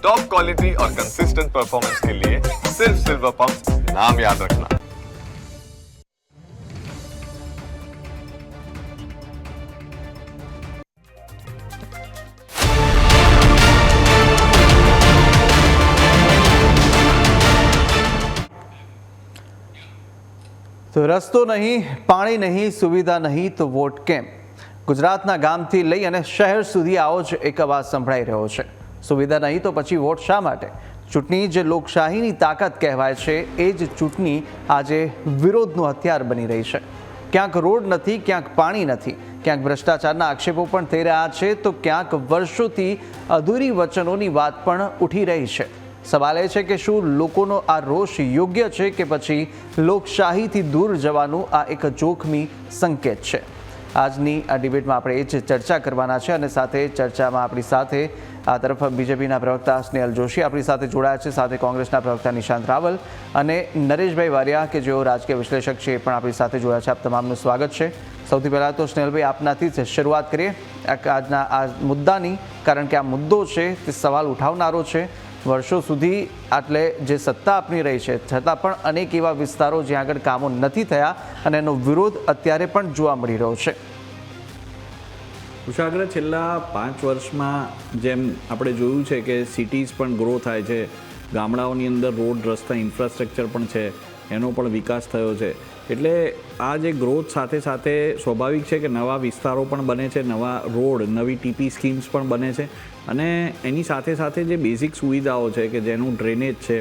Top quality और consistent performance के लिए सिर्फ सिल्वर पंप नाम याद रखना। તો રસ્તો નહીં, પાણી નહીં, સુવિધા નહીં તો વોટ કેમ? ગુજરાતના ગામથી લઈ અને શહેર સુધી આવો જ એક અવાજ સંભળાઈ રહ્યો છે. સુવિધા નહીં તો પછી વોટ શા માટે? ચૂંટણી જે લોકશાહીની તાકાત કહેવાય છે એ જ ચૂંટણી આજે વિરોધનું હથિયાર બની રહી છે. ક્યાંક રોડ નથી, ક્યાંક પાણી નથી, ક્યાંક ભ્રષ્ટાચારના આક્ષેપો પણ થઈ રહ્યા છે, તો ક્યાંક વર્ષોથી અધૂરી વચનોની વાત પણ ઉઠી રહી છે. સવાલ એ છે કે શું લોકોનો આ રોષ યોગ્ય છે કે પછી લોકશાહીથી દૂર જવાનું આ એક જોખમી સંકેત છે? આજની આ ડિબેટમાં આપણે એ જ ચર્ચા કરવાના છે અને સાથે ચર્ચામાં આપણી સાથે આ તરફ બીજેપીના પ્રવક્તા સ્નેહલ જોશી આપણી સાથે જોડાયા છે, સાથે કોંગ્રેસના પ્રવક્તા નિશાંત રાવલ અને નરેશભાઈ વારિયા કે જેઓ રાજકીય વિશ્લેષક છે એ પણ આપણી સાથે જોડાયા છે. આપ તમામનું સ્વાગત છે. સૌથી પહેલાં તો સ્નેહલભાઈ આપનાથી જ શરૂઆત કરીએ આજના આ મુદ્દાની, કારણ કે આ મુદ્દો છે તે સવાલ ઉઠાવનારો છે. વર્ષો સુધી આટલે જે સત્તા આપની રહી છે છતાં પણ અનેક એવા વિસ્તારો જ્યાં આગળ કામો નથી થયા અને એનો વિરોધ અત્યારે પણ જોવા મળી રહ્યો છે. કુશાગ્ર, છેલ્લા 5 વર્ષમાં જેમ આપણે જોયું છે કે સિટીઝ પણ ગ્રો થાય છે, ગામડાઓની અંદર રોડ, રસ્તા, ઇન્ફ્રાસ્ટ્રક્ચર પણ છે, એનો પણ વિકાસ થયો છે. એટલે આ જે ગ્રોથ સાથે સાથે સ્વાભાવિક છે કે નવા વિસ્તારો પણ બને છે, નવા રોડ, નવી ટીપી સ્કીમ્સ પણ બને છે અને એની સાથે સાથે જે બેઝિક સુવિધાઓ છે કે જેનું ડ્રેનેજ છે,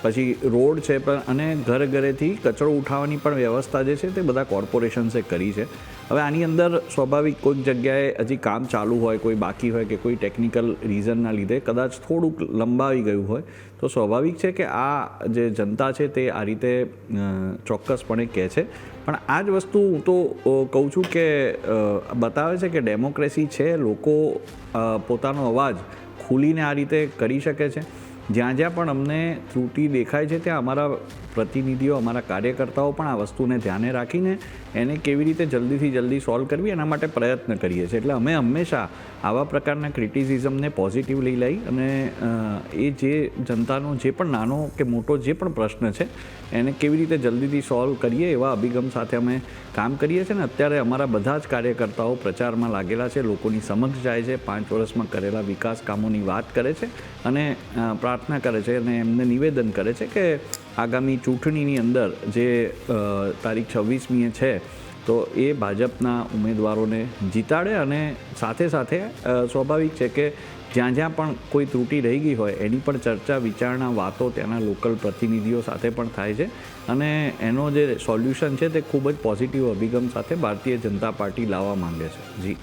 પછી રોડ છે પણ અને ઘરે ઘરેથી કચરો ઉઠાવવાની પણ વ્યવસ્થા જે છે તે બધા કોર્પોરેશન્સે કરી છે. હવે આની અંદર સ્વાભાવિક કોઈક જગ્યાએ હજી કામ ચાલુ હોય, કોઈ બાકી હોય કે કોઈ ટેકનિકલ રીઝનના લીધે કદાચ થોડુંક લંબાવી ગયું હોય તો સ્વાભાવિક છે કે આ જે જનતા છે તે આ રીતે ચોક્કસપણે કહે છે. પણ આ જ વસ્તુ હું તો કહું છું કે બતાવે છે કે ડેમોક્રેસી છે, લોકો પોતાનો અવાજ ખુલીને આ રીતે કરી શકે છે. જ્યાં જ્યાં પણ અમને ત્રુટિ દેખાય છે ત્યાં અમારા પ્રતિનિધિઓ, અમારા કાર્યકર્તાઓ પણ આ વસ્તુને ધ્યાને રાખીને એને કેવી રીતે જલ્દીથી જલ્દી સોલ્વ કરવી એના માટે પ્રયત્ન કરીએ છીએ. એટલે અમે હંમેશા આવા પ્રકારના ક્રિટિસિઝમને પોઝિટિવલી લઈ અને એ જે જનતાનો જે પણ નાનો કે મોટો જે પણ પ્રશ્ન છે એને કેવી રીતે જલ્દીથી સોલ્વ કરીએ એવા અભિગમ સાથે અમે કામ કરીએ છીએ. ને અત્યારે અમારા બધા જ કાર્યકર્તાઓ પ્રચારમાં લાગેલા છે, લોકોની સમક્ષ જાય છે, 5 વર્ષમાં કરેલા વિકાસ કામોની વાત કરે છે અને પ્રાર્થના કરે છે અને એમને નિવેદન કરે છે કે આગામી ચૂંટણીની અંદર જે તારીખ 26મીએ છે તો એ ભાજપના ઉમેદવારોને જીતાડે અને સાથે સાથે સ્વાભાવિક છે કે જ્યાં જ્યાં પણ કોઈ ત્રુટિ રહી ગઈ હોય એની પણ ચર્ચા, વિચારણા, વાતો ત્યાંના લોકલ પ્રતિનિધિઓ સાથે પણ થાય છે અને એનો જે સોલ્યુશન છે તે ખૂબ જ પોઝિટિવ અભિગમ સાથે ભારતીય જનતા પાર્ટી લાવવા માંગે છે. જી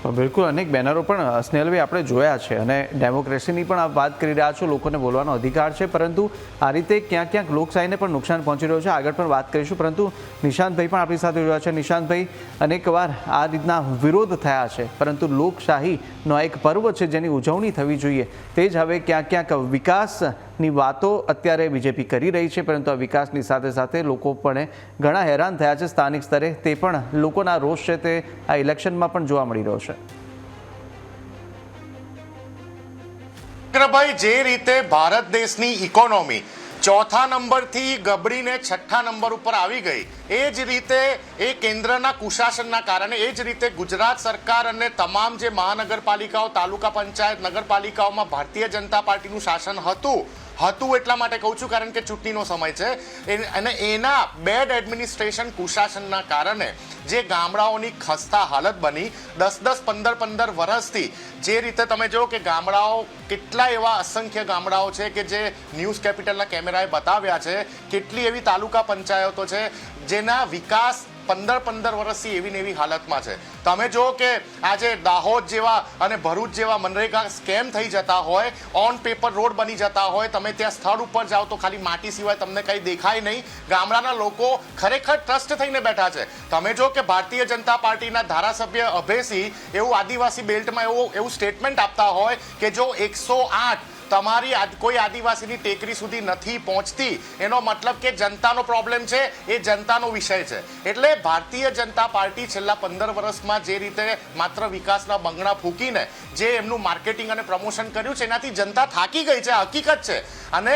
બિલકુલ, અનેક બેનરો પણ સ્નેહલભાઈ આપણે જોયા છે અને ડેમોક્રેસીની પણ આપ વાત કરી રહ્યા છો, લોકોને બોલવાનો અધિકાર છે, પરંતુ આ રીતે ક્યાંક ક્યાંક લોકશાહીને પણ નુકસાન પહોંચી રહ્યું છે. આગળ પણ વાત કરીશું, પરંતુ નિશાંતભાઈ પણ આપણી સાથે જોયા છે. નિશાંતભાઈ, અનેકવાર આ રીતના વિરોધ થયા છે, પરંતુ લોકશાહીનો એક પર્વ છે જેની ઉજવણી થવી જોઈએ, તે જ હવે ક્યાંક ક્યાંક વિકાસની વાતો અત્યારે બીજેપી કરી રહી છે, પરંતુ આ વિકાસની સાથે સાથે લોકો પણ ઘણા હેરાન થયા છે સ્થાનિક સ્તરે. તે પણ લોકોના રોષ છે તે આ ઇલેક્શનમાં પણ જોવા મળી રહ્યો છે. ભાઈ, જે રીતે ભારત દેશની ઇકોનોમી 4થા નંબરથી ગબડીને 6થા નંબર ઉપર આવી ગઈ, એ જ રીતે એ કેન્દ્રના કુશાસનના કારણે, એ જ રીતે ગુજરાત સરકાર અને તમામ જે મહાનગરપાલિકાઓ, તાલુકા પંચાયત, નગરપાલિકાઓમાં ભારતીય જનતા પાર્ટીનું શાસન હતું એટલા માટે કહું છું કારણ કે ચૂંટણીનો સમય છે અને એના બેડ એડમિનિસ્ટ્રેશન, કુશાસનના કારણે જે ગામડાઓની ખસ્તા હાલત બની 10-15 વર્ષથી. જે રીતે તમે જો કે ગામડાઓ, કેટલા એવા અસંખ્ય ગામડાઓ છે કે જે ન્યૂઝ કેપિટલના કેમેરાએ બતાવ્યા છે, કેટલી એવી તાલુકા પંચાયતો છે જેના વિકાસ 15 વર્ષથી એવી ને એવી હાલતમાં છે. તમે જો કે આજે દાહોદ જેવા અને ભરૂચ જેવા મનરેગા સ્કેમ થઈ જતા હોય, ઓન પેપર રોડ બની જતા હોય, તમે ત્યાં સ્થળ ઉપર જાઓ તો ખાલી માટી સિવાય તમને કંઈ દેખાય નહીં. ગામડાના લોકો ખરેખર ટ્રસ્ટ થઈને બેઠા છે. તમે જો કે ભારતીય જનતા પાર્ટીના ધારાસભ્ય અભયસિંહ એવું આદિવાસી બેલ્ટમાં એવું સ્ટેટમેન્ટ આપતા હોય કે જો 108 તમારી કોઈ આદિવાસીની ટેકરી સુધી નથી પહોંચતી એનો મતલબ કે જનતાનો પ્રોબ્લેમ છે, એ જનતાનો વિષય છે. એટલે ભારતીય જનતા પાર્ટી છેલ્લા 15 વર્ષમાં જે રીતે માત્ર વિકાસના બંગણા ફૂંકીને જે એમનું માર્કેટિંગ અને પ્રમોશન કર્યું છે એનાથી જનતા થાકી ગઈ છે, હકીકત છે. અને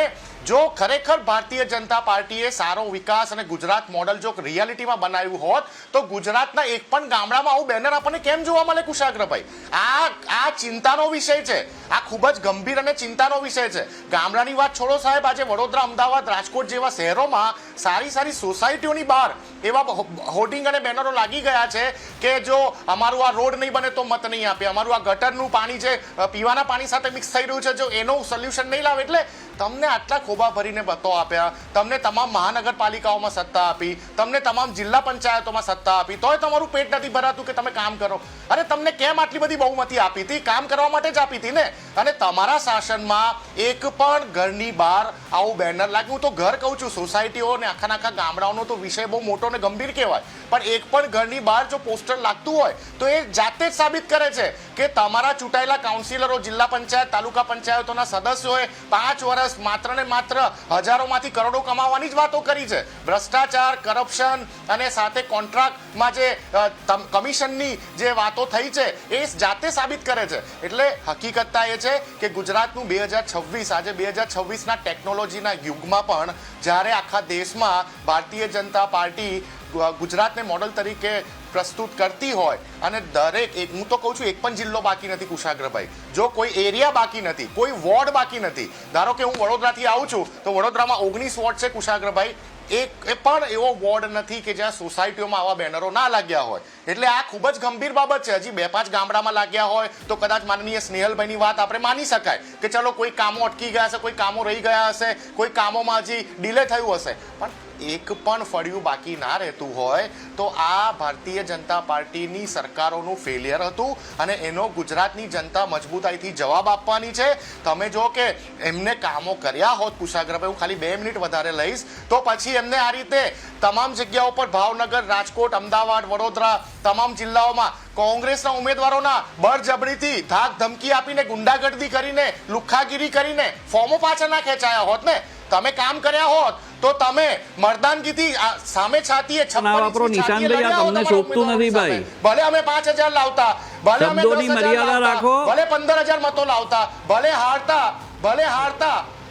જો ખરેખર ભારતીય જનતા પાર્ટીએ સારો વિકાસ અને ગુજરાત મોડલ જો રિયાલિટીમાં બનાવ્યું હોત તો ગુજરાતના એક પણ ગામડામાં આવું બેનર આપણને કેમ જોવા મળે કુશાગ્રભાઈ? આ ચિંતાનો વિષય છે, આ ખૂબ જ ગંભીર અને ચિંતાનો વિષય છે. ગામડાની વાત છોડો સાહેબ, આજે વડોદરા, અમદાવાદ, રાજકોટ જેવા શહેરોમાં સારી સોસાયટીઓની બહાર એવા હોર્ડિંગ અને બેનરો લાગી ગયા છે કે જો અમારું આ રોડ નહીં બને તો મત નહીં આપે, અમારું આ ગટરનું પાણી જે પીવાના પાણી સાથે મિક્સ થઈ રહ્યું છે જો એનું સોલ્યુશન નહીં લાવે. એટલે તમને આટલા ખોબા ભરીને મતો આપ્યા, તમને તમામ મહાનગરપાલિકાઓમાં સત્તા આપી, તમને તમામ જિલ્લા પંચાયતોમાં સત્તા આપી, તોય તમારું પેટ નથી ભરાતું કે તમે કામ કરો. અરે તમને કેમ આટલી બધી બહુમતી આપી હતી? કામ કરવા માટે જ આપી હતી ને. અને તમારા શાસનમાં એક પણ ઘરની બહાર આવું બેનર લાગ્યું. હું તો ઘર કહું છું, સોસાયટીઓ ને આખા ગામડાઓનો તો વિષય બહુ મોટો ને ગંભીર કહેવાય, પણ એક પણ ઘરની બહાર જો પોસ્ટર લાગતું હોય તો એ જાતે જ સાબિત કરે છે કે તમારા ચૂંટાયેલા કાઉન્સિલરો, જિલ્લા પંચાયત, તાલુકા પંચાયતોના સદસ્યોએ 5 વર્ષ માત્ર ને માત્ર હજારોમાંથી કરોડો કમાવાની જ વાતો કરી છે. ભ્રષ્ટાચાર, કરપ્શન અને સાથે કોન્ટ્રાક્ટમાં જે કમિશનની જે વાતો થઈ છે એ જાતે સાબિત કરે છે. એટલે હકીકતતા એ છે કે ગુજરાતનું 2026 આજે 2026ના ટેકનોલોજીના યુગમાં પણ જ્યારે આખા દેશમાં ભારતીય જનતા પાર્ટી ગુજરાતને મોડલ તરીકે પ્રસ્તુત કરતી હોય અને દરેક એક, હું તો કહું છું, એક પણ જિલ્લો બાકી નથી કુશાગ્રભાઈ, જો કોઈ એરિયા બાકી નથી, કોઈ વોર્ડ બાકી નથી. ધારો કે હું વડોદરાથી આવું છું તો વડોદરામાં 19 વોર્ડ છે કુશાગ્રભાઈ, એક પણ એવો વોર્ડ નથી કે જ્યાં સોસાયટીઓમાં આવા બેનરો ના લાગ્યા હોય. એટલે આ ખૂબ જ ગંભીર બાબત છે. હજી 2-5 ગામડામાં લાગ્યા હોય તો કદાચ માનનીય સ્નેહલભાઈની વાત આપણે માની શકાય કે ચલો કોઈ કામો અટકી ગયા હશે, કોઈ કામો રહી ગયા હશે, કોઈ કામોમાં હજી ડિલે થયું હશે, પણ એક પણ ફળિયું બાકી ના રહેતું હોય તો આ ભારતીય જનતા પાર્ટીની સરકારોનું ફેલિયર હતું અને એનો ગુજરાતની જનતા મજબૂતાઈથી જવાબ આપવાની છે. તમે જો કે એમને કામો કર્યા હોત કુશાગ્રભાઈ, હું ખાલી 2 મિનિટ વધારે લઈશ, તો પછી એમને આ રીતે તમામ જગ્યાઓ પર ભાવનગર, રાજકોટ, અમદાવાદ, વડોદરા તમામ જિલ્લાઓમાં કોંગ્રેસના ઉમેદવારોના બળજબરીથી ધાક ધમકી આપીને, ગુંડાગર્દી કરીને, લુખ્ખાગીરી કરીને ફોર્મો પાછા ના ખેંચાયા હોત ને. તમે કામ કર્યા હોત તો તમે મર્દાનગીથી સામે છાતીએ તમને શોભતું નથી ભાઈ. ભલે અમે 5,000 લાવતા, ભલે અમે 10,000 લાવતા, ભલે 15,000 મતો લાવતા, ભલે હારતા,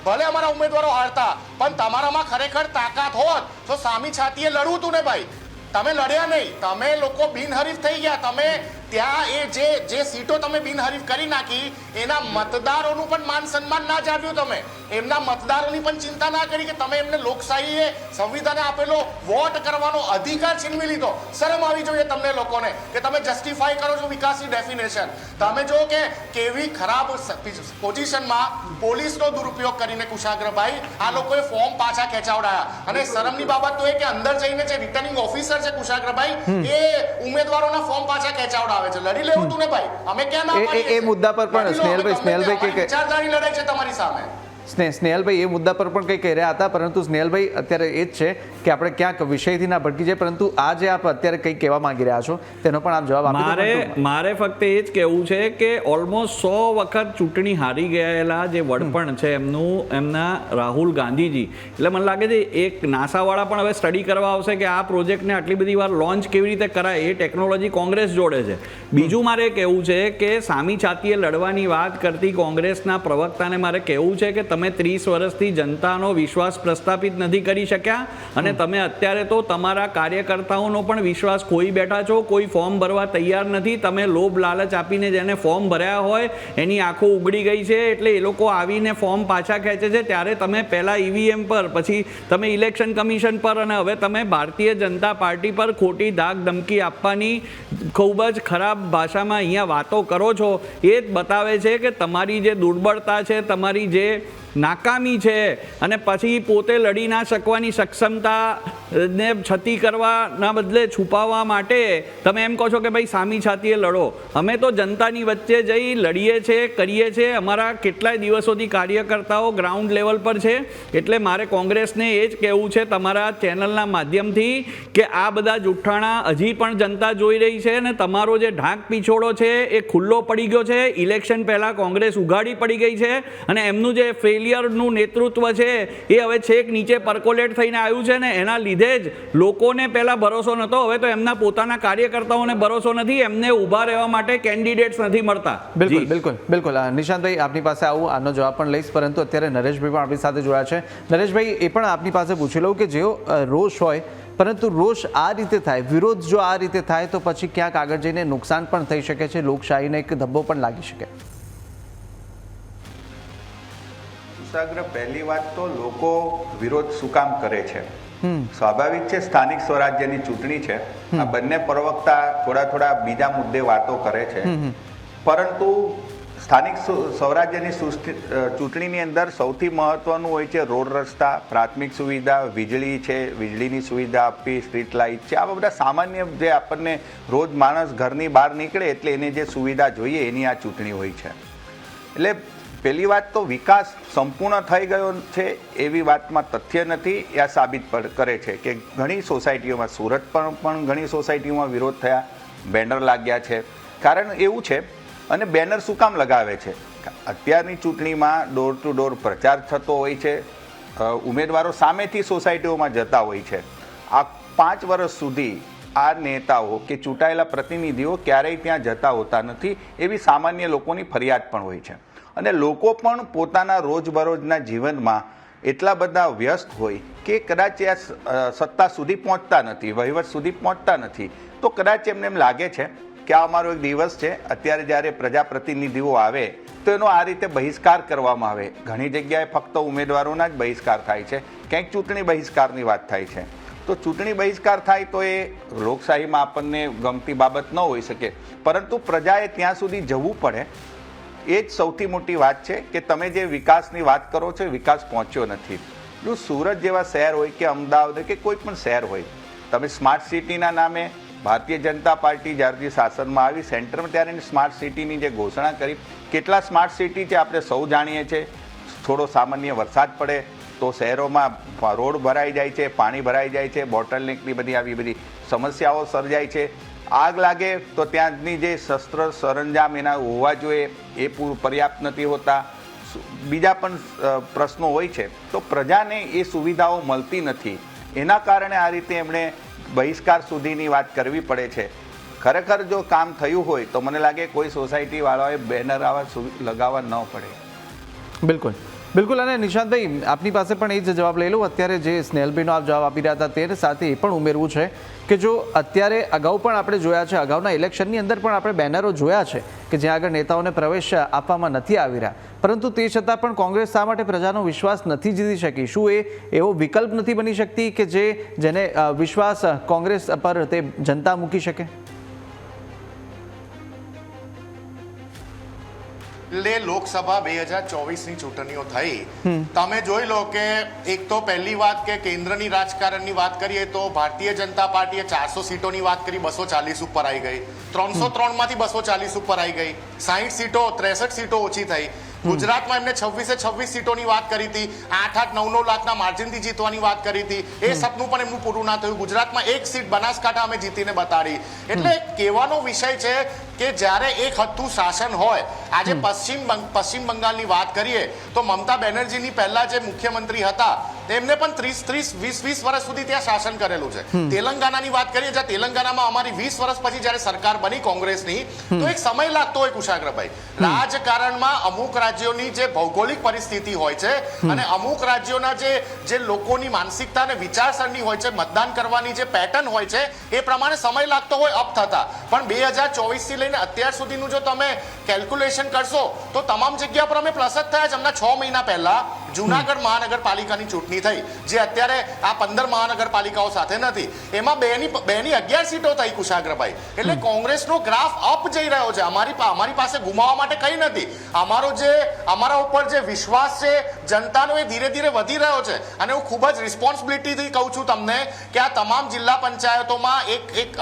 ભલે અમારા ઉમેદવારો હારતા, પણ તમારામાં ખરેખર તાકાત હોત તો સામી છાતીએ લડવું તું ને ભાઈ. તમે લડ્યા નહીં, તમે લોકો બિનહરીફ થઈ ગયા. તમે ત્યાં એ જે સીટો તમે બિનહરીફ કરી નાખી એના મતદારોનું પણ માન સન્માન ના જાળવ્યું. તમે એમના મતદારોની પણ ચિંતા ના કરી કે તમે એમને લોકશાહીએ સંવિધાને આપેલો વોટ કરવાનો અધિકાર છીનવી લીધો. શરમ આવી જોઈએ તમને લોકોને કે તમે જસ્ટિફાઈ કરો છો વિકાસની ડેફિનેશન. તમે જો કે કેવી ખરાબ પોઝિશનમાં પોલીસનો દુરુપયોગ કરીને કુશાગ્રભાઈ આ લોકોએ ફોર્મ પાછા ખેંચાવડાયા. અને શરમની બાબત તો એ કે અંદર જઈને જે રિટર્નિંગ ઓફિસર છે કુશાગ્રભાઈ એ ઉમેદવારોના ફોર્મ પાછા ખેંચાવડાવે છે. લડી લેવું તું ને ભાઈ, અમે ક્યાં ના પાડીએ. એ મુદ્દા પર પણ સ્નેહલભાઈ કે વિચારધારી લડાઈ છે તમારી સામે. સ્નેહલભાઈ એ મુદ્દા પર પણ કંઈ કહી રહ્યા હતા, પરંતુ સ્નેહલભાઈ અત્યારે એ જ છે કે આપણે ક્યાંક વિષયથી ના ભટકી જાય, પરંતુ આ જે આપ અત્યારે કંઈ કહેવા માંગી રહ્યા છો તેનો પણ આપ જવાબ આપી. મારે ફક્ત એ જ કહેવું છે કે ઓલમોસ્ટ 100 વખત ચૂંટણી હારી ગયેલા જે વડપણ છે એમના રાહુલ ગાંધીજી, એટલે મને લાગે છે એક નાસાવાળા પણ હવે સ્ટડી કરવા આવશે કે આ પ્રોજેક્ટને આટલી બધી વાર લોન્ચ કેવી રીતે કરાય. એ ટેકનોલોજી કોંગ્રેસ જોડે છે. બીજું મારે કહેવું છે કે સામી છાતીએ લડવાની વાત કરતી કોંગ્રેસના પ્રવક્તાને મારે કહેવું છે કે તમે 30 વર્ષથી જનતાનો વિશ્વાસ પ્રસ્થાપિત નથી કરી શક્યા અને તમે અત્યારે તો તમારા કાર્યકર્તાઓનો પણ વિશ્વાસ ખોઈ બેઠા છો. કોઈ ફોર્મ ભરવા તૈયાર નથી. તમે લોભ લાલચ આપીને જેને ફોર્મ ભર્યા હોય એની આંખો ઉગડી ગઈ છે, એટલે એ લોકો આવીને ફોર્મ પાછા ખેંચે છે. ત્યારે તમે પહેલાં ઈવીએમ પર, પછી તમે ઇલેક્શન કમિશન પર અને હવે તમે ભારતીય જનતા પાર્ટી પર ખોટી ધાક ધમકી આપવાની ખૂબ જ ખરાબ ભાષામાં અહીંયા વાતો કરો છો. એ જ બતાવે છે કે તમારી જે દુર્બળતા છે, તમારી જે નાકામી છે અને પછી પોતે લડી ના શકવાની સક્ષમતા ને છતી કરવાના બદલે છુપાવવા માટે તમે એમ કહો છો કે ભાઈ સામી છાતીએ લડો. અમે તો જનતાની વચ્ચે જઈ લડીએ છીએ, કરીએ છીએ. અમારા કેટલાય દિવસોથી કાર્યકર્તાઓ ગ્રાઉન્ડ લેવલ પર છે. એટલે મારે કોંગ્રેસને એ જ કહેવું છે તમારા ચેનલના માધ્યમથી કે આ બધા જુઠ્ઠાણા હજી પણ જનતા જોઈ રહી છે અને તમારો જે ઢાંક પીછોડો છે એ ખુલ્લો પડી ગયો છે. ઇલેક્શન પહેલાં કોંગ્રેસ ઉઘાડી પડી ગઈ છે અને એમનું જે ફેલિયરનું નેતૃત્વ છે એ હવે છેક નીચે પરકોલેટ થઈને આવ્યું છે ને એના લીધે જ લોકોને પહેલાં ભરોસો નહોતો, હવે તો એમના પોતાના કાર્યકર્તાઓને ભરોસો નથી, એમને ઊભા રહેવા માટે કેન્ડિડેટ્સ નથી મળતા. બિલકુલ બિલકુલ બિલકુલ નિશાંતભાઈ આપની પાસે આવું આનો જવાબ પણ લઈશ, પરંતુ અત્યારે નરેશભાઈ પણ આપણી સાથે જોડાયા છે. નરેશભાઈ, એ પણ આપની પાસે પૂછી લઉં કે જેઓ રોષ હોય પરંતુ રોષ આ રીતે થાય, વિરોધ જો આ રીતે થાય તો પછી ક્યાંક આગળ જઈને નુકસાન પણ થઈ શકે છે, લોકશાહીને એક ધબ્બો પણ લાગી શકે. કુશાગ્ર, પહેલી વાત તો લોકો વિરોધ શું કામ કરે છે? સ્વાભાવિક છે, સ્થાનિક સ્વરાજ્યની ચૂંટણી છે. આ બંને પ્રવક્તા થોડા બીજા મુદ્દે વાતો કરે છે, પરંતુ સ્થાનિક સ્વરાજ્યની ચૂંટણીની અંદર સૌથી મહત્વનું હોય છે રોડ રસ્તા, પ્રાથમિક સુવિધા, વીજળી છે, વીજળીની સુવિધા આપવી, સ્ટ્રીટ લાઇટ છે. આવા બધા સામાન્ય જે આપણને રોજ માણસ ઘરની બહાર નીકળે એટલે એને જે સુવિધા જોઈએ એની આ ચૂંટણી હોય છે. એટલે પહેલી વાત તો વિકાસ સંપૂર્ણ થઈ ગયો છે એવી વાતમાં તથ્ય નથી. આ સાબિત કરે છે કે ઘણી સોસાયટીઓમાં, સુરત પણ ઘણી સોસાયટીઓમાં વિરોધ થયા, બેનર લાગ્યા છે. કારણ એવું છે, અને બેનર શું કામ લગાવે છે? અત્યારની ચૂંટણીમાં ડોર ટુ ડોર પ્રચાર થતો હોય છે, ઉમેદવારો સામેથી સોસાયટીઓમાં જતા હોય છે. આ 5 વર્ષ સુધી આ નેતાઓ કે ચૂંટાયેલા પ્રતિનિધિઓ ક્યારેય ત્યાં જતા હોતા નથી એવી સામાન્ય લોકોની ફરિયાદ પણ હોય છે. અને લોકો પણ પોતાના રોજબરોજના જીવનમાં એટલા બધા વ્યસ્ત હોય કે કદાચ આ સત્તા સુધી પહોંચતા નથી, વહીવટ સુધી પહોંચતા નથી. તો કદાચ એમને એમ લાગે છે કે આ અમારો એક દિવસ છે, અત્યારે જ્યારે પ્રજાપ્રતિનિધિઓ આવે તો એનો આ રીતે બહિષ્કાર કરવામાં આવે. ઘણી જગ્યાએ ફક્ત ઉમેદવારોના જ બહિષ્કાર થાય છે, ક્યાંક ચૂંટણી બહિષ્કારની વાત થાય છે. તો ચૂંટણી બહિષ્કાર થાય તો એ લોકશાહીમાં આપણને ગમતી બાબત ન હોઈ શકે, પરંતુ પ્રજાએ ત્યાં સુધી જવું પડે. એ જ સૌથી મોટી વાત છે કે તમે જે વિકાસની વાત કરો છો, વિકાસ પહોંચ્યો નથી. જો સુરત જેવા શહેર હોય કે અમદાવાદ કે કોઈ પણ શહેર હોય, તમે સ્માર્ટ સિટીના નામે ભારતીય જનતા પાર્ટી જ્યારથી શાસનમાં આવી સેન્ટરમાં ત્યારે સ્માર્ટ સિટીની જે ઘોષણા કરી, કેટલા સ્માર્ટ સિટી છે આપણે સૌ જાણીએ છીએ. થોડો સામાન્ય વરસાદ પડે તો શહેરોમાં રોડ ભરાઈ જાય છે, પાણી ભરાઈ જાય છે, બોટલ નેકની બધી આવી બધી સમસ્યાઓ સર્જાય છે. આગ લાગે તો ત્યાંની જે શસ્ત્ર સરંજામ એના હોવા જોઈએ એ પર્યાપ્ત નથી હોતા. બીજા પણ પ્રશ્નો હોય છે. તો પ્રજાને એ સુવિધાઓ મળતી નથી, એના કારણે આ રીતે એમણે બહિષ્કાર સુધીની વાત કરવી પડે છે. ખરેખર જો કામ થયું હોય તો મને લાગે કોઈ સોસાયટીવાળાએ બેનર આવા લગાવવા ન પડે. બિલકુલ બિલકુલ. અને નિશાંતભાઈ, આપની પાસે પણ એ જ જવાબ લઈ લઉં. અત્યારે જે સ્નેહલભાઈનો આપ જવાબ આપી રહ્યા હતા તે સાથે એ પણ ઉમેરવું છે કે જો અત્યારે અગાઉ પણ આપણે જોયા છે, અગાઉના ઇલેક્શનની અંદર પણ આપણે બેનરો જોયા છે કે જ્યાં આગળ નેતાઓને પ્રવેશ આપવામાં નથી આવી રહ્યા, પરંતુ તે છતાં પણ કોંગ્રેસ શા માટે પ્રજાનો વિશ્વાસ નથી જીતી શકી? શું એ એવો વિકલ્પ નથી બની શકતી કે જેને વિશ્વાસ કોંગ્રેસ પર તે જનતા મૂકી શકે? એટલે લોકસભા 2024ની ચૂંટણીઓ થઈ, તમે જોઈ લો કે એક તો પહેલી વાત કે કેન્દ્રની રાજકારણની વાત કરીએ તો ભારતીય જનતા પાર્ટીએ 400 સીટોની વાત કરી, 240 ઉપર આવી ગઈ. 303 માંથી 240 ઉપર આવી ગઈ. 60 સીટો 63 સીટો ઓછી થઈ. ગુજરાતમાં એમને 26 સીટોની વાત કરી હતી, 8-9 લાખના માર્જિનથી જીતવાની વાત કરી હતી. એ સપનું પણ એમનું પૂરું ના થયું. ગુજરાતમાં એક સીટ બનાસકાંઠા અમે જીતીને બતાડી. એટલે કહેવાનો વિષય છે કે જ્યારે એક હતું શાસન હોય, આજે પશ્ચિમ બંગાળની વાત કરીએ તો મમતા બેનર્જીની પહેલા જે મુખ્યમંત્રી હતા તેમને પણ 30-20 વર્ષ સુધી ત્યાં શાસન કરેલું છે. તેલંગાનાની વાત કરીએ, જ્યાં તેલંગાનામાં અમારી 20 વર્ષ પછી જ્યારે સરકાર બની કોંગ્રેસની, તો એક સમય લાગતો હોય કુશાગ્રભાઈ. રાજકારણમાં અમુક રાજ્યોની જે ભૌગોલિક પરિસ્થિતિ હોય છે અને અમુક રાજ્યોના જે લોકોની માનસિકતા અને વિચારસરણી હોય છે, મતદાન કરવાની જે પેટર્ન હોય છે એ પ્રમાણે સમય લાગતો હોય અપ થતા. પણ 2024 થી લઈને અત્યાર સુધીનું જો તમે કેલ્ક્યુલેશન કરશો તો તમામ જગ્યા પર અમે પ્લસ જ થયા છે. હમણાં 6 મહિના પહેલા જુનાગઢ મહાનગરપાલિકાની ચૂંટણી થઈ, જે અત્યારે આ 15 મહાનગરપાલિકાઓ સાથે નથી, એમાં બેની 11 સીટો થઈ કુશાગ્રભાઈ. એટલે કોંગ્રેસનો ગ્રાફ અપ જઈ રહ્યો છે. અમારી પાસે ગુમાવવા માટે કંઈ નથી. અમારા ઉપર જે વિશ્વાસ છે જનતાનો, એ ધીરે ધીરે વધી રહ્યો છે. અને હું ખૂબ જ રિસ્પોન્સિબિલિટીથી કહું છું તમને કે આ તમામ જિલ્લા પંચાયતોમાં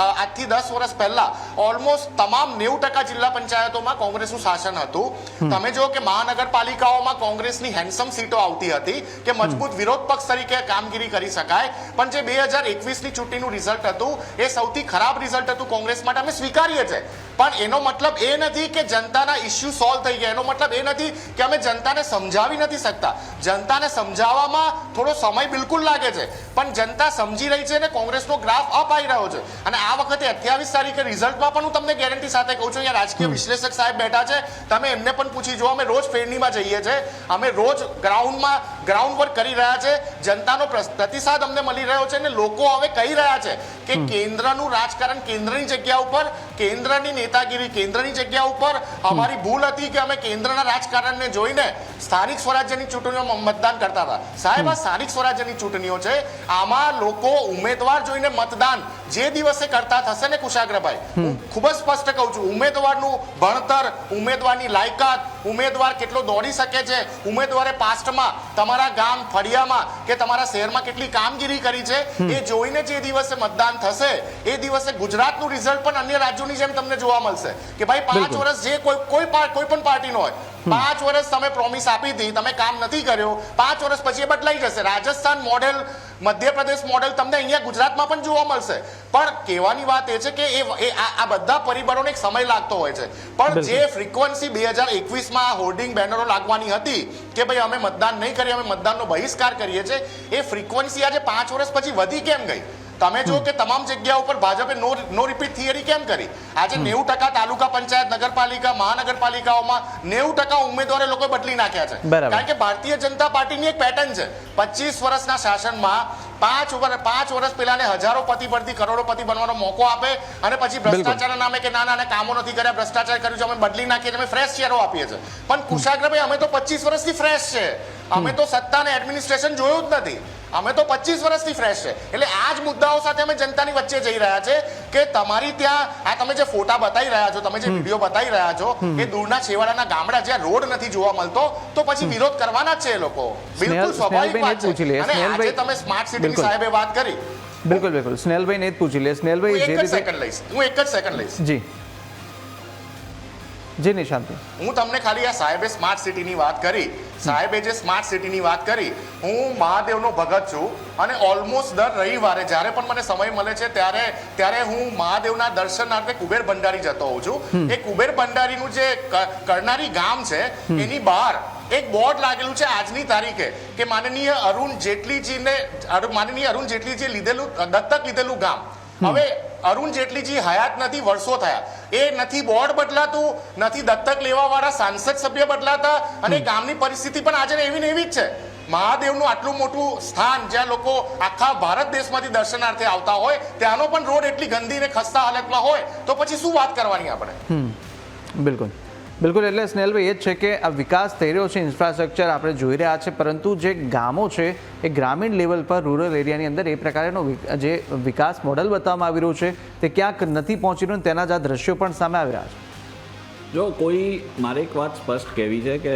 આજથી 10 વર્ષ પહેલા ઓલમોસ્ટ તમામ 90% જિલ્લા પંચાયતોમાં કોંગ્રેસનું શાસન હતું. તમે જો કે મહાનગરપાલિકાઓમાં કોંગ્રેસની હેન્ડસમ સીટો આવતી હતી કે મજબૂત વિરોધ પક્ષ તરીકે કામગીરી કરી શકાય. પણ જે 2021ની ચૂંટણીનું રિઝલ્ટ હતું એ સૌથી ખરાબ રિઝલ્ટ હતું કોંગ્રેસ માટે, અમે સ્વીકારીએ છીએ. પણ એનો મતલબ એ નથી કે જનતાના ઇસ્યુ સોલ્વ થઈ ગયા. એનો મતલબ એ નથી કે અમે જનતાને સમજાવી નથી શકતા. જનતાને સમજાવવામાં થોડો સમય બિલકુલ લાગે છે, પણ જનતા સમજી રહી છે અને કોંગ્રેસનો ગ્રાફ અપ આવી રહ્યો છે. અને આ વખતે 28 તારીખે રિઝલ્ટમાં પણ હું તમને ગેરંટી સાથે કહું છું, અહીંયા રાજકીય વિશ્લેષક સાહેબ બેઠા છે, તમે એમને પણ પૂછી જુઓ. અમે રોજ ફેરણીમાં જઈએ છીએ, અમે રોજ ગ્રાઉન્ડ વર્ક કરી રહ્યા છે. જનતાનો પ્રતિસાદ અમને મળી રહ્યો છે અને લોકો હવે કહી રહ્યા છે કે કેન્દ્રનું રાજકારણ, કેન્દ્રની જગ્યા ઉપર, કેન્દ્રની નેતાગીરી કેન્દ્રની જગ્યા ઉપર અમારી ભૂલ હતી કે અમે કેન્દ્રના રાજકારણને જોઈને સ્થાનિક સ્વરાજ્યની ચૂંટણીઓમાં મતદાન કરતા હતા. સાહેબ, આ સ્થાનિક સ્વરાજ્યની ચૂંટણીઓ છે, આમાં લોકો ઉમેદવાર જોઈને મતદાન જે દિવસે કરતા થશે ને કુશાગ્રભાઈ, હું ખૂબ જ સ્પષ્ટ કહું છું, ઉમેદવારનું ભણતર, ઉમેદવારની લાયકાત, ઉમેદવાર કેટલો દોડી શકે છે, ઉમેદવારે પાસ્ટમાં તમારા ગામ ફળિયામાં કે તમારા શહેરમાં કેટલી કામગીરી કરી છે, એ જોઈને જે દિવસે મતદાન થશે એ દિવસે ગુજરાતનું રિઝલ્ટ પણ અન્ય રાજ્યોની જેમ તમને જોવા મળશે કે ભાઈ 5 વર્ષ જે કોઈ પણ પાર્ટીનો હોય, 5 વર્ષ તમે પ્રોમિસ આપી હતી, તમે કામ નથી કર્યો, 5 વર્ષ પછી એ બદલાઈ જશે. રાજસ્થાન મોડેલ, મધ્યપ્રદેશ મોડેલ તમને અહીંયા ગુજરાતમાં પણ જોવા મળશે. પણ કહેવાની વાત એ છે કે આ બધા પરિબળોને એક સમય લાગતો હોય છે. પણ જે ફ્રીક્વન્સી 2021માં હોર્ડિંગ બેનરો લાગવાની હતી કે ભાઈ અમે મતદાન નહીં કરીએ, અમે મતદાનનો બહિષ્કાર કરીએ છીએ, એ ફ્રીક્વન્સી આજે 5 વર્ષ પછી વધી કેમ ગઈ? તમે જો કે તમામ જગ્યા ઉપર ભાજપે નો રિપીટ થિયરી કેમ કરી? આજે 90% તાલુકા પંચાયત, નગરપાલિકા, મહાનગરપાલિકાઓમાં 90% ઉમેદવારો લોકો બદલી નાખ્યા છે. કારણ કે ભારતીય જનતા પાર્ટીની એક પેટર્ન છે, 25 વર્ષના શાસનમાં 5 વર્ષ પહેલાને હજારોપતિ પરથી કરોડોપતિ બનવાનો મોકો આપે અને પછી ભ્રષ્ટાચારના નામે કે ના કામો નથી કર્યા, ભ્રષ્ટાચાર કર્યું છે, અમે બદલી નાખીએ છીએ, અમે ફ્રેશ શેરો આપીએ છીએ. પણ કુશાગ્રભાઈ, અમે તો 25 વર્ષથી ફ્રેશ છે. અમે તો સત્તા અને એડમિનિસ્ટ્રેશન જોયું જ નથી. અમે તો 25 વર્ષથી ફ્રેશ છે. એટલે આ જ મુદ્દાઓ સાથે અમે જનતાની વચ્ચે જઈ રહ્યા છે કે તમારી ત્યાં આ તમે જે ફોટા બતાવી રહ્યા છો, તમે જે વિડીયો બતાવી રહ્યા છો, એ દૂરના છેવાડાના ગામડા જ્યાં રોડ નથી જોવા મળતો, તો પછી વિરોધ કરવાના જ છે એ લોકો. બિલકુલ સ્વાભાવિક વાત છે. અને આજે તમે સ્માર્ટ સિટીની સાહેબે વાત કરી. બિલકુલ સ્નેહલભાઈ ને જ પૂછી લે. સ્નેહલભાઈ, હું એક જ સેકન્ડ લઈશ. જી નિશાંત, હું તમને ખાલી આ સાહેબે સ્માર્ટ સિટીની વાત કરી, સાહેબે જે સ્માર્ટ સિટીની વાત કરી, હું મહાદેવનો ભગત છું અને ઓલમોસ્ટ દર રવિવારે જ્યારે પણ મને સમય મળે છે ત્યારે હું મહાદેવના દર્શનાર્થે કુબેર ભંડારી જતો હોઉં છું. એ કુબેર ભંડારીનું જે કરનારી ગામ છે એની બહાર એક બોર્ડ લાગેલું છે આજની તારીખે કે માનનીય અરુણ જેટલીજીએ દત્તક લીધેલું ગામ. હવે અરુણ જેટલીજી હયાત નથી, વર્ષો થયા, એ નથી બોર્ડ બદલાતું, નથી દત્તક લેવા વાળા સાંસદ સભ્ય બદલાતા, અને ગામની પરિસ્થિતિ પણ આજે એવી ને એવી જ છે. મહાદેવનું આટલું મોટું સ્થાન જ્યાં લોકો આખા ભારત દેશમાંથી દર્શનાર્થે આવતા હોય, ત્યાંનો પણ રોડ એટલી ગંદી ને ખસ્તા હાલતમાં હોય તો પછી શું વાત કરવાની આપણે? બિલકુલ. એટલે સ્નેહલભાઈ, એ જ છે કે આ વિકાસ થઈ રહ્યો છે, ઇન્ફ્રાસ્ટ્રક્ચર આપણે જોઈ રહ્યા છે, પરંતુ જે ગામો છે એ ગ્રામીણ લેવલ પર, રૂરલ એરિયાની અંદર એ પ્રકારનો જે વિકાસ મોડલ બતાવવામાં આવી રહ્યું છે તે ક્યાંક નથી પહોંચી રહ્યું, તેના જ આ દ્રશ્યો પણ સામે આવી રહ્યા છે. જો મારે એક વાત સ્પષ્ટ કહેવી છે કે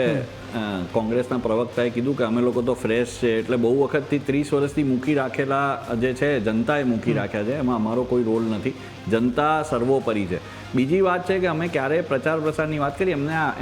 કોંગ્રેસના પ્રવક્તાએ કીધું કે અમે લોકો તો ફ્રેશ છે, એટલે બહુ વખતથી 30 વર્ષથી મૂકી રાખેલા જે છે જનતાએ મૂકી રાખ્યા છે, એમાં અમારો કોઈ રોલ નથી. જનતા સર્વોપરી છે. બીજી વાત છે કે અમે ક્યારે પ્રચાર પ્રસારની વાત કરી,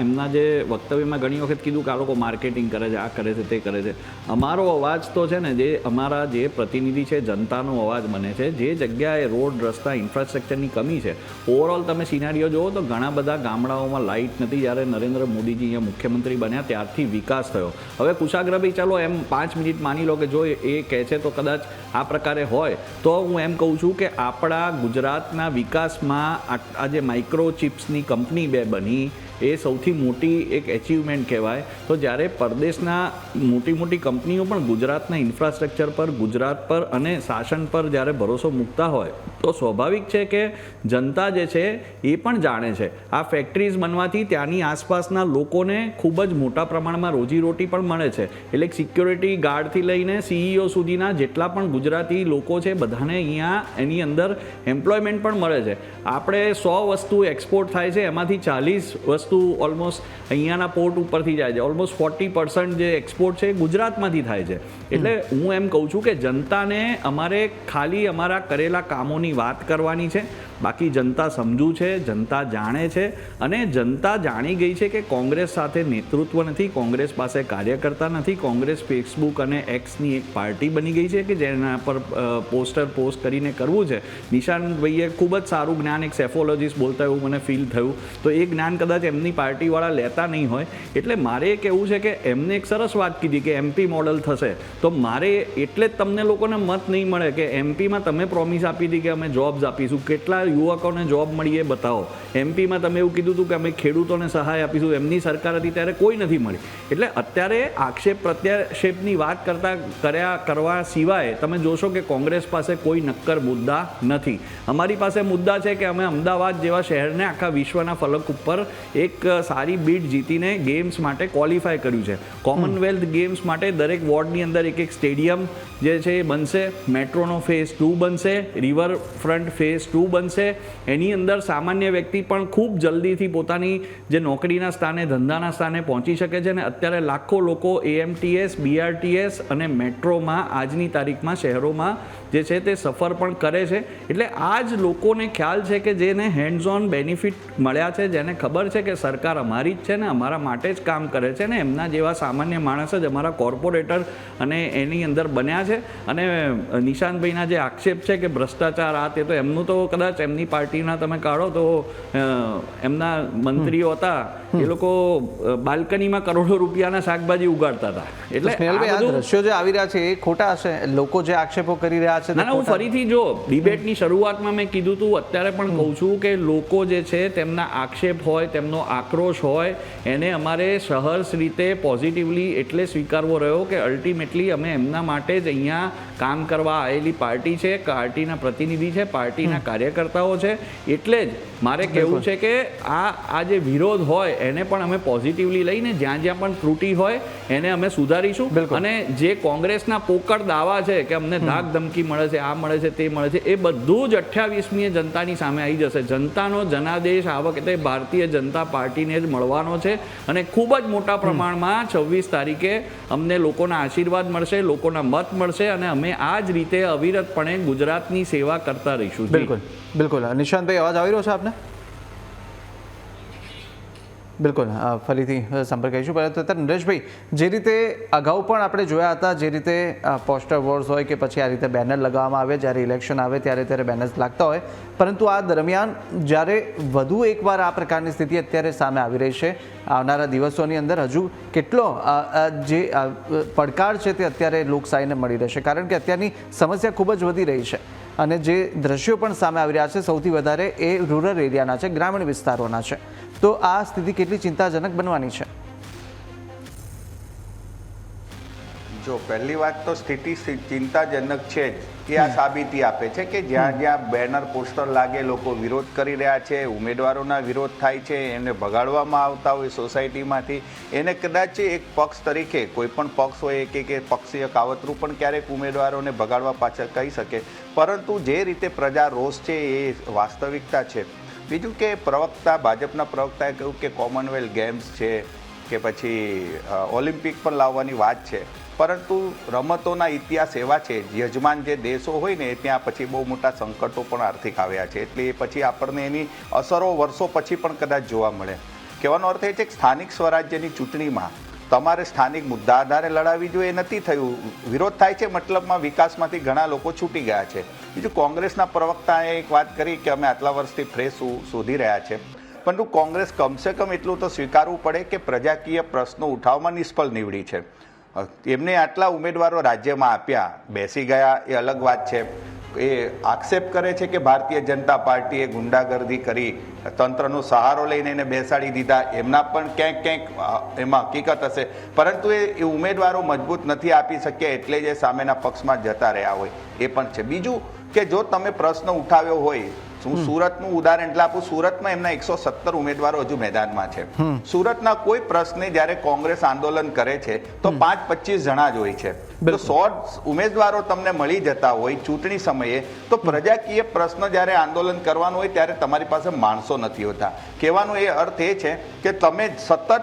એમના જે વક્તવ્યમાં ઘણી વખત કીધું કે આ લોકો માર્કેટિંગ કરે છે, આ કરે છે, તે કરે છે. અમારો અવાજ તો છે ને, જે અમારા જે પ્રતિનિધિ છે, જનતાનો અવાજ બને છે. જે જગ્યાએ રોડ, રસ્તા, ઇન્ફ્રાસ્ટ્રક્ચરની કમી છે, ઓવરઓલ તમે સિનારીઓ જુઓ તો ઘણા બધા ગામડાઓમાં લાઇટ નથી. જ્યારે નરેન્દ્ર મોદીજી અહીંયા મુખ્યમંત્રી બન્યા ત્યારથી વિકાસ થયો. હવે કુશાગ્રભાઈ, ચાલો એમ 5 મિનિટ માની લો કે જો એ કહે છે તો કદાચ આ પ્રકારે હોય, તો હું એમ કહું છું કે આપણા ગુજરાતના વિકાસમાં આ જે માઇક્રોચિપ્સની કંપની 2 બની, એ સૌથી મોટી એક એચિવમેન્ટ કહેવાય. તો જ્યારે પરદેશના મોટી કંપનીઓ પણ ગુજરાતના ઇન્ફ્રાસ્ટ્રક્ચર પર, ગુજરાત પર અને શાસન પર જ્યારે ભરોસો મૂકતા હોય તો સ્વાભાવિક છે કે જનતા જે છે એ પણ જાણે છે આ ફેક્ટરીઝ બનવાથી ત્યાંની આસપાસના લોકોને ખૂબ જ મોટા પ્રમાણમાં રોજીરોટી પણ મળે છે. એટલે સિક્યોરિટી ગાર્ડથી લઈને CEO સુધીના જેટલા પણ ગુજરાતી લોકો છે બધાને અહીંયા એની અંદર એમ્પ્લોયમેન્ટ પણ મળે છે. આપણે 100 વસ્તુ એક્સપોર્ટ થાય છે, એમાંથી 40 વસ્તુ ઓલમોસ્ટ અહીંયાના પોર્ટ ઉપરથી જાય છે. ઓલમોસ્ટ 40% જે એક્સપોર્ટ છે એ ગુજરાતમાંથી થાય છે. એટલે હું એમ કહું છું કે જનતાને અમારે ખાલી અમારા કરેલા કામોની વાત કરવાની છે. બાકી જનતા સમજુ છે, જનતા જાણે છે અને જનતા જાણી ગઈ છે કે કોંગ્રેસ સાથે નેતૃત્વ નથી, કોંગ્રેસ પાસે કાર્યકર્તા નથી. કોંગ્રેસ ફેસબુક અને એક્સની એક પાર્ટી બની ગઈ છે કે જેના પર પોસ્ટર પોસ્ટ કરીને કરવું છે. નિશાંતભાઈએ ખૂબ જ સારું જ્ઞાન, એક સેફોલોજીસ્ટ બોલતા એવું મને ફીલ થયું. તો એ જ્ઞાન કદાચ એમની પાર્ટીવાળા લેતા નહીં હોય. એટલે મારે એ કહેવું છે કે એમને એક સરસ વાત કીધી કે MP મોડલ થશે. તો મારે એટલે જ તમને લોકોને મત નહીં મળે કે MPમાં તમે પ્રોમિસ આપી હતી કે અમે જોબ્સ આપીશું. કેટલા યુવકોને જોબ મળી એ બતાવો. MPમાં તમે એવું કીધું હતું કે અમે ખેડૂતોને સહાય આપીશું. એમની સરકાર હતી ત્યારે કોઈ નથી મળી. એટલે અત્યારે આક્ષેપ પ્રત્યાક્ષેપની વાત કરવા સિવાય તમે જોશો કે કોંગ્રેસ પાસે કોઈ નક્કર મુદ્દા નથી. અમારી પાસે મુદ્દા છે કે અમે અમદાવાદ જેવા શહેરને આખા વિશ્વના ફલક ઉપર એક સારી બીટ જીતીને ગેમ્સ માટે ક્વોલિફાય કર્યું છે. કોમનવેલ્થ ગેમ્સ માટે દરેક વોર્ડની અંદર એક સ્ટેડિયમ જે છે એ બનશે. મેટ્રોનો ફેઝ 2 બનશે, રિવરફ્રન્ટ ફેઝ 2 બનશે. એની અંદર સામાન્ય વ્યક્તિ પણ ખૂબ જલ્દીથી પોતાની જે નોકરીના સ્થાને, ધંધાના સ્થાને પહોંચી શકે છે. અને અત્યારે લાખો લોકો AMTS, BRTS અને મેટ્રોમાં આજની તારીખમાં શહેરોમાં જે છે તે સફર પણ કરે છે. એટલે આ જ લોકોને ખ્યાલ છે કે જેને હેન્ડ્સ ઓન બેનિફિટ મળ્યા છે, જેને ખબર છે કે સરકાર અમારી જ છે ને અમારા માટે જ કામ કરે છે ને એમના જેવા સામાન્ય માણસ જ અમારા કોર્પોરેટર અને એની અંદર બન્યા છે. અને નિશાંતભાઈના જે આક્ષેપ છે કે ભ્રષ્ટાચાર આ તે, તો એમનું તો કદાચ એમની પાર્ટીના તમે કાઢો તો એમના મંત્રીઓ હતા એ લોકો બાલ્કનીમાં કરોડો રૂપિયાના શાકભાજી ઉગાડતા હતા. એટલે આ દ્રશ્યો જે આવી રહ્યા છે એ ખોટા હશે. લોકો જે આક્ષેપો કરી રહ્યા છે, ના, હું ફરીથી જો ડિબેટની શરૂઆતમાં મેં કીધું હતું, અત્યારે પણ કહું છું કે લોકો જે છે તેમના આક્ષેપ હોય, તેમનો આક્રોશ હોય, એને અમારે સહર્ષ રીતે પોઝિટિવલી એટલે સ્વીકારવો રહ્યો કે અલ્ટિમેટલી અમે એમના માટે જ અહીંયા કામ કરવા આવેલી પાર્ટી છે, પાર્ટીના પ્રતિનિધિ છે, પાર્ટીના કાર્યકર્તાઓ છે. એટલે જ મારે કહેવું છે કે આ જે વિરોધ હોય એને પણ અમે પોઝિટિવલી લઈને જ્યાં જ્યાં પણ ત્રુટિ હોય એને અમે સુધારીશું. અને જે કોંગ્રેસના પોકળ દાવા છે કે અમને ધાક ધમકી મળે છે, આ મળે છે, તે મળે છે, એ બધું જ 28મીએ જનતાની સામે આવી જશે. જનતાનો જનાદેશ આ વખતે ભારતીય જનતા પાર્ટીને જ મળવાનો છે. અને ખૂબ જ મોટા પ્રમાણમાં 26 તારીખે અમને લોકોના આશીર્વાદ મળશે, લોકોના મત મળશે અને અમે આ જ રીતે અવિરતપણે ગુજરાતની સેવા કરતા રહીશું. બિલકુલ. નિશાંતભાઈ, અવાજ આવી રહ્યો છે આપને? બિલકુલ, ફરીથી સંપર્ક કરીશું. પરંતુ અત્યારે નરેશભાઈ, જે રીતે અગાઉ પણ આપણે જોયા હતા, જે રીતે પોસ્ટર વોર્સ હોય કે પછી આ રીતે બેનર લગાવવામાં આવે, જ્યારે ઇલેક્શન આવે ત્યારે બેનર્સ લાગતા હોય, પરંતુ આ દરમિયાન જ્યારે વધુ એકવાર આ પ્રકારની સ્થિતિ અત્યારે સામે આવી રહી છે, આવનારા દિવસોની અંદર હજુ કેટલો જે પડકાર છે તે અત્યારે લોકશાહીને મળી રહેશે? કારણ કે અત્યારની સમસ્યા ખૂબ જ વધી રહી છે અને જે દ્રશ્યો પણ સામે આવી રહ્યા છે સૌથી વધારે એ રૂરલ એરિયાના છે, ગ્રામીણ વિસ્તારોના છે. તો આ સ્થિતિ કેટલી ચિંતાજનક બનવાની છે? જો પહેલી વાત તો સ્થિતિ ચિંતાજનક છે જ. એ આ સાબિતી આપે છે કે જ્યાં જ્યાં બેનર પોસ્ટર લાગે, લોકો વિરોધ કરી રહ્યા છે, ઉમેદવારોના વિરોધ થાય છે, એને ભગાડવામાં આવતા હોય સોસાયટીમાંથી, એને કદાચ એક પક્ષ તરીકે, કોઈ પણ પક્ષ હોય કે પક્ષીય કાવતરું પણ ક્યારેક ઉમેદવારોને ભગાડવા પાછળ કહી શકે. પરંતુ જે રીતે પ્રજા રોષ છે એ વાસ્તવિકતા છે. બીજું કે ભાજપના પ્રવક્તાએ કહ્યું કે કોમનવેલ્થ ગેમ્સ છે કે પછી ઓલિમ્પિક પણ લાવવાની વાત છે. પરંતુ રમતોના ઇતિહાસ એવા છે, યજમાન જે દેશો હોય ને ત્યાં પછી બહુ મોટા સંકટો પણ આર્થિક આવ્યા છે. એટલે એ પછી આપણને એની અસરો વર્ષો પછી પણ કદાચ જોવા મળે. કહેવાનો અર્થ એ છે કે સ્થાનિક સ્વરાજ્યની ચૂંટણીમાં તમારે સ્થાનિક મુદ્દા આધારે લડાવી જોઈએ, નથી થયું. વિરોધ થાય છે મતલબમાં વિકાસમાંથી ઘણા લોકો છૂટી ગયા છે. બીજું, કોંગ્રેસના પ્રવક્તાએ એક વાત કરી કે અમે આટલા વર્ષથી ફ્રેશ શોધી રહ્યા છે. પરંતુ કોંગ્રેસ કમસે કમ એટલું તો સ્વીકારવું પડે કે પ્રજાકીય પ્રશ્નો ઉઠાવવામાં નિષ્ફળ નીવડી છે. એમને આટલા ઉમેદવારો રાજ્યમાં આપ્યા, બેસી ગયા એ અલગ વાત છે. એ આક્ષેપ કરે છે કે ભારતીય જનતા પાર્ટીએ ગુંડાગર્દી કરી, તંત્રનો સહારો લઈને એને બેસાડી દીધા. એમના પણ ક્યાંક ક્યાંક એમાં હકીકત હશે, પરંતુ એ ઉમેદવારો મજબૂત નથી આપી શક્યા એટલે જ એ સામેના પક્ષમાં જતા રહ્યા હોય એ પણ છે. બીજું કે જો તમે પ્રશ્ન ઉઠાવ્યો હોય, હું સુરતનું ઉદાહરણ એટલે આપું, સુરતમાં એમના 117 ઉમેદવારો હજુ મેદાનમાં છે. સુરતના કોઈ પ્રશ્ને જ્યારે કોંગ્રેસ આંદોલન કરે છે તો 5-25 જણા જ હોય છે. તો 100 ઉમેદવારો તમને મળી જતા હોય ચૂંટણી સમયે, તો પ્રજાકીય પ્રશ્ન જ્યારે આંદોલન કરવાનું હોય ત્યારે તમારી પાસે માણસો નથી હોતા. કહેવાનો એ અર્થ એ છે કે તમે સતત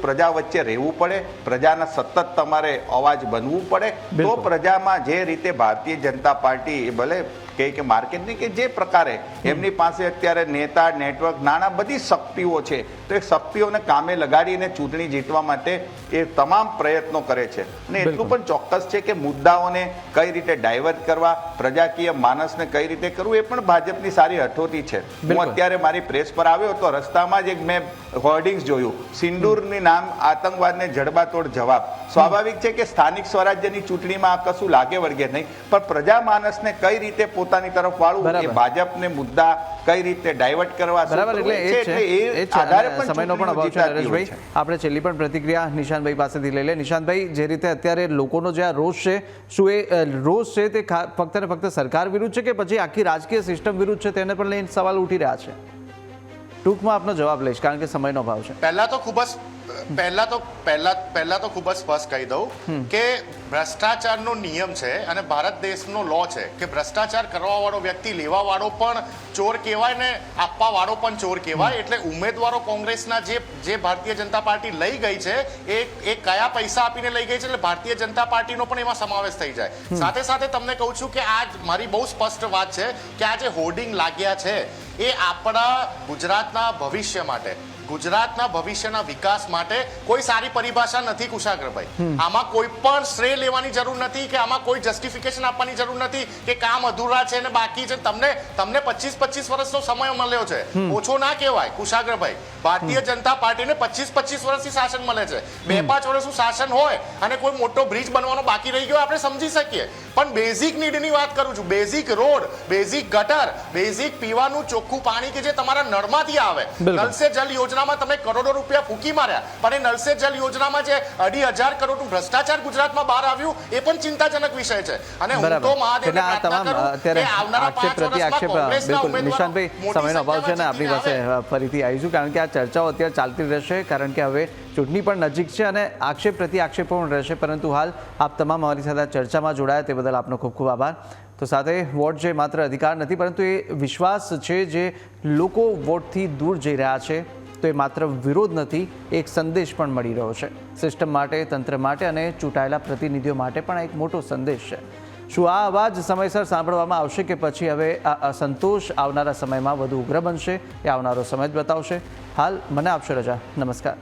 પ્રજા વચ્ચે રહેવું પડે, પ્રજાના સતત તમારે અવાજ બનવું પડે, તો પ્રજામાં જે રીતે ભારતીય જનતા પાર્ટી ભલે કે માર્કેટની કે જે પ્રકારે એમની પાસે અત્યારે નેતા, નેટવર્ક, નાના બધી શક્તિઓ છે, તો એ શક્તિઓને કામે લગાડીને ચૂંટણી જીતવા માટે એ તમામ પ્રયત્નો કરે છે. અને એટલું પણ ચોક્કસ છે કે મુદ્દાઓને કઈ રીતે ડાયવર્ટ કરવા, પ્રજાકીય માનસને કઈ રીતે કરવું, એ પણ ભાજપની સારી હઠોટી છે. હું અત્યારે મારી પ્રેસ પર આવ્યો તો રસ્તામાં જ એક મેં હોર્ડિંગ્સ જોયું, સિંદૂરની નામ આતંકવાદને જડબાતોડ જવાબ. સ્વાભાવિક છે કે સ્થાનિક સ્વરાજ્યની ચૂંટણીમાં આ કશું લાગે વળગે નહીં, પણ પ્રજા માનસને કઈ રીતે પોતાની તરફ વાળવું, એ ભાજપને મુદ્દા કઈ રીતે ડાયવર્ટ કરવા, બરાબર. એટલે એ સમયનો પણ અભાવ છે. નરેશભાઈ, આપણે છેલ્લી પણ પ્રતિક્રિયા નિશાંતભાઈ પાસેથી લઈ લે. નિશાંતભાઈ, જે રીતે અત્યારે લોકોનો જે આ રોષ છે, શું એ રોષ છે તે ફક્ત ને ફક્ત સરકાર વિરુદ્ધ છે કે પછી આખી રાજકીય સિસ્ટમ વિરુદ્ધ છે, તેને પણ લઈને સવાલ ઉઠી રહ્યા છે? ટૂંકમાં આપનો જવાબ લઈશ કારણ કે સમયનો અભાવ છે. પહેલા તો ખૂબ જ સ્પષ્ટ કહી દઉં કે ભ્રષ્ટાચારનો નિયમ છે અને ભારત દેશનો લો છે કે ભ્રષ્ટાચાર કરવા વાળો વ્યક્તિ લેવા વાળો પણ ચોર કહેવાય ને આપવા વાળો પણ ચોર કહેવાય. એટલે ઉમેદવારો કોંગ્રેસના જે ભારતીય જનતા પાર્ટી લઈ ગઈ છે એ કયા પૈસા આપીને લઈ ગઈ છે, એટલે ભારતીય જનતા પાર્ટીનો પણ એમાં સમાવેશ થઈ જાય. સાથે સાથે તમને કહું છું કે આ મારી બહુ સ્પષ્ટ વાત છે કે આ જે હોર્ડિંગ લાગ્યા છે એ આપણા ગુજરાતના ભવિષ્ય માટે, ગુજરાતના ભવિષ્યના વિકાસ માટે કોઈ સારી પરિભાષા નથી કુશાગ્રભાઈ. આમાં કોઈ પણ શ્રેય લેવાની જરૂર નથી કે આમાં કોઈ જસ્ટિફિકેશન આપવાની જરૂર નથી કે કામ અધૂરા છે ને બાકી છે. તમને 25 વર્ષનો સમય મળ્યો છે, ઓછો ના કહેવાય કુશાગ્રભાઈ. ભારતીય જનતા પાર્ટીને 25 વર્ષથી શાસન મળે છે. 2-5 વર્ષનું શાસન હોય અને કોઈ મોટો બ્રિજ બનવાનો બાકી રહી ગયો આપણે સમજી શકીએ, પણ બેઝિક નીડની વાત કરું છું. બેઝિક રોડ, બેઝિક ગટર, બેઝિક પીવાનું ચોખ્ખું પાણી કે જે તમારા નળમાંથી આવે. નલ સે જલ યોજનામાં તમે કરોડો રૂપિયા ફૂંકી માર્યા, પણ એ નલ સે જલ યોજનામાં જે 2,500 કરોડનું ભ્રષ્ટાચાર ગુજરાતમાં બહાર આવ્યું એ પણ ચિંતાજનક વિષય છે. અને હું તો મહાદેવને પ્રાર્થના કરું કે આવનારા 5 વર્ષમાં કોંગ્રેસના નિશાંતભાઈ, સમયનો અભાવ છે ને આપણી પાસે ફરીથી આવીશું કારણ કે આ ચર્ચાઓ અત્યારે ચાલતી રહેશે, કારણ કે હવે ચૂંટણી પણ નજીક છે અને આક્ષેપ પ્રતિ આક્ષેપ પણ રહેશે. પરંતુ હાલ આપ તમામ અમારી સાથે ચર્ચામાં જોડાયા તે બદલ આપનો ખૂબ ખૂબ આભાર. તો સાથે વોટ જે માત્ર અધિકાર નથી પરંતુ એ વિશ્વાસ છે જે લોકો વોટથી દૂર જઈ રહ્યા છે, તો એ માત્ર વિરોધ નથી, એક સંદેશ પણ મળી રહ્યો છે સિસ્ટમ માટે, તંત્ર માટે અને ચૂંટાયેલા પ્રતિનિધિઓ માટે પણ એક મોટો સંદેશ છે. શું આ અવાજ સમયસર સાંભળવામાં આવશે કે પછી હવે આ અસંતોષ આવનારા સમયમાં વધુ ઉગ્ર બનશે, એ આવનારો સમય જ બતાવશે. હાલ મને આપશો રજા. નમસ્કાર.